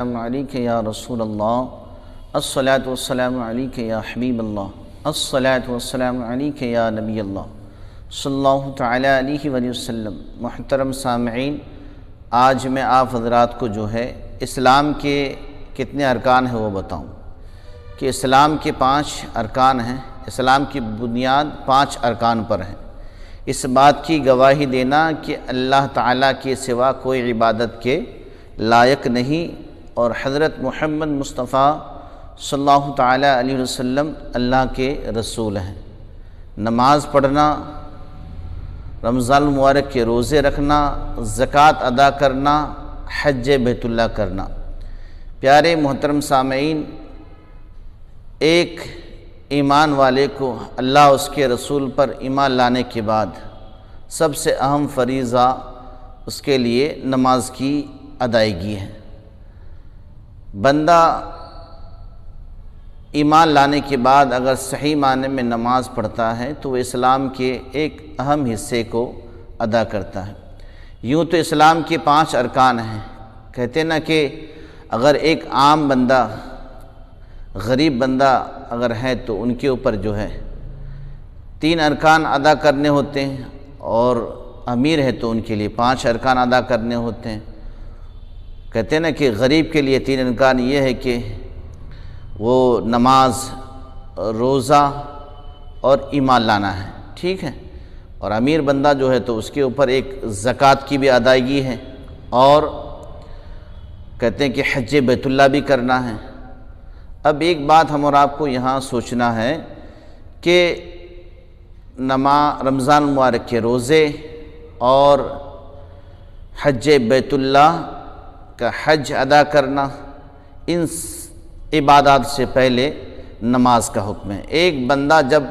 السلام علیک یا رسول اللہ، الصلاۃ والسلام علیک یا حبیب اللہ، الصلاۃ والسلام علیک یا نبی اللہ صلی اللہ تعالی علیہ وآلہ وسلم۔ محترم سامعین، آج میں آپ حضرات کو جو ہے اسلام کے کتنے ارکان ہیں وہ بتاؤں کہ اسلام کے 5 ارکان ہیں۔ اسلام کی بنیاد 5 ارکان پر ہیں۔ اس بات کی گواہی دینا کہ اللہ تعالیٰ کے سوا کوئی عبادت کے لائق نہیں اور حضرت محمد مصطفیٰ صلی اللہ تعالیٰ علیہ وسلم اللہ کے رسول ہیں۔ نماز پڑھنا، رمضان المبارک کے روزے رکھنا، زکوٰۃ ادا کرنا، حج بیت اللہ کرنا۔ پیارے محترم سامعین، ایک ایمان والے کو اللہ اس کے رسول پر ایمان لانے کے بعد سب سے اہم فریضہ اس کے لیے نماز کی ادائیگی ہے۔ بندہ ایمان لانے کے بعد اگر صحیح معنی میں نماز پڑھتا ہے تو وہ اسلام کے ایک اہم حصے کو ادا کرتا ہے۔ یوں تو اسلام کے 5 ارکان ہیں۔ کہتے نا کہ اگر ایک عام بندہ، غریب بندہ اگر ہے تو ان کے اوپر جو ہے 3 ارکان ادا کرنے ہوتے ہیں، اور امیر ہے تو ان کے لیے 5 ارکان ادا کرنے ہوتے ہیں۔ کہتے ہیں نا کہ غریب کے لیے 3 ارکان یہ ہے کہ وہ نماز، روزہ اور ایمان لانا ہے، ٹھیک ہے۔ اور امیر بندہ جو ہے تو اس کے اوپر ایک زکوٰۃ کی بھی ادائیگی ہے، اور کہتے ہیں کہ حج بیت اللہ بھی کرنا ہے۔ اب ایک بات ہم اور آپ کو یہاں سوچنا ہے کہ رمضان المبارک کے روزے اور حج بیت اللہ کا حج ادا کرنا، ان عبادات سے پہلے نماز کا حکم ہے۔ ایک بندہ جب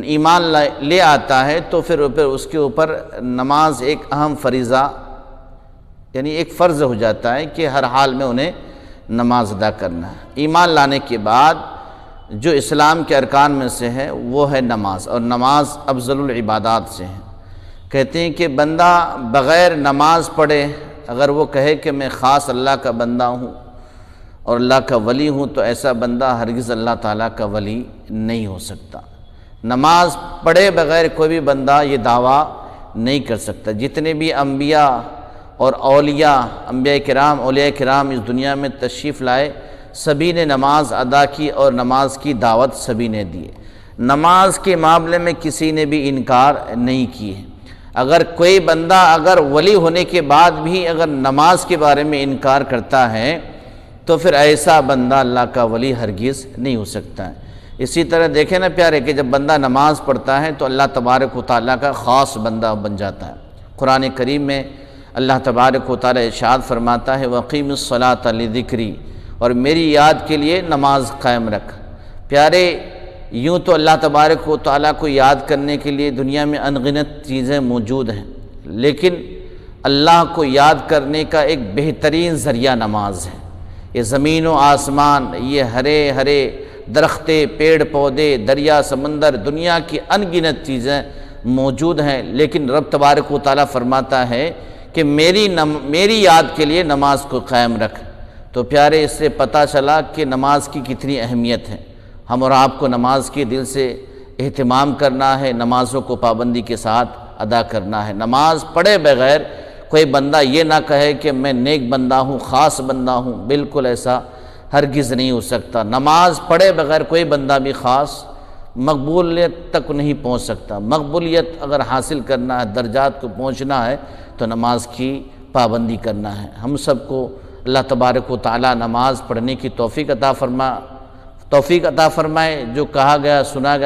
ایمان لے آتا ہے تو پھر اس کے اوپر نماز ایک اہم فریضہ، یعنی ایک فرض ہو جاتا ہے کہ ہر حال میں انہیں نماز ادا کرنا ہے۔ ایمان لانے کے بعد جو اسلام کے ارکان میں سے ہے وہ ہے نماز، اور نماز افضل العبادات سے ہے۔ کہتے ہیں کہ بندہ بغیر نماز پڑھے اگر وہ کہے کہ میں خاص اللہ کا بندہ ہوں اور اللہ کا ولی ہوں تو ایسا بندہ ہرگز اللہ تعالیٰ کا ولی نہیں ہو سکتا۔ نماز پڑھے بغیر کوئی بھی بندہ یہ دعویٰ نہیں کر سکتا۔ جتنے بھی انبیاء اور اولیاء کرام اس دنیا میں تشریف لائے، سبھی نے نماز ادا کی اور نماز کی دعوت سبھی نے دی۔ نماز کے معاملے میں کسی نے بھی انکار نہیں کی ہے۔ اگر کوئی بندہ اگر ولی ہونے کے بعد بھی اگر نماز کے بارے میں انکار کرتا ہے تو پھر ایسا بندہ اللہ کا ولی ہرگز نہیں ہو سکتا ہے۔ اسی طرح دیکھیں نا پیارے کہ جب بندہ نماز پڑھتا ہے تو اللہ تبارک و تعالیٰ کا خاص بندہ بن جاتا ہے۔ قرآن کریم میں اللہ تبارک و تعالیٰ ارشاد فرماتا ہے وَقِیمِ الصَّلَاةَ لِذِکْرِی، اور میری یاد کے لیے نماز قائم رکھ۔ پیارے، یوں تو اللہ تبارک و تعالیٰ کو یاد کرنے کے لیے دنیا میں انگنت چیزیں موجود ہیں، لیکن اللہ کو یاد کرنے کا ایک بہترین ذریعہ نماز ہے۔ یہ زمین و آسمان، یہ ہرے ہرے درختے، پیڑ پودے، دریا سمندر، دنیا کی انگنت چیزیں موجود ہیں، لیکن رب تبارک و تعالیٰ فرماتا ہے کہ میری یاد کے لیے نماز کو قائم رکھ۔ تو پیارے، اس سے پتہ چلا کہ نماز کی کتنی اہمیت ہے۔ ہم اور آپ کو نماز کے دل سے اہتمام کرنا ہے، نمازوں کو پابندی کے ساتھ ادا کرنا ہے۔ نماز پڑھے بغیر کوئی بندہ یہ نہ کہے کہ میں نیک بندہ ہوں، خاص بندہ ہوں، بالکل ایسا ہرگز نہیں ہو سکتا۔ نماز پڑھے بغیر کوئی بندہ بھی خاص مقبولیت تک نہیں پہنچ سکتا۔ مقبولیت اگر حاصل کرنا ہے، درجات کو پہنچنا ہے تو نماز کی پابندی کرنا ہے۔ ہم سب کو اللہ تبارک و تعالیٰ نماز پڑھنے کی توفیق عطا فرمائے۔ جو کہا گیا، سنا گیا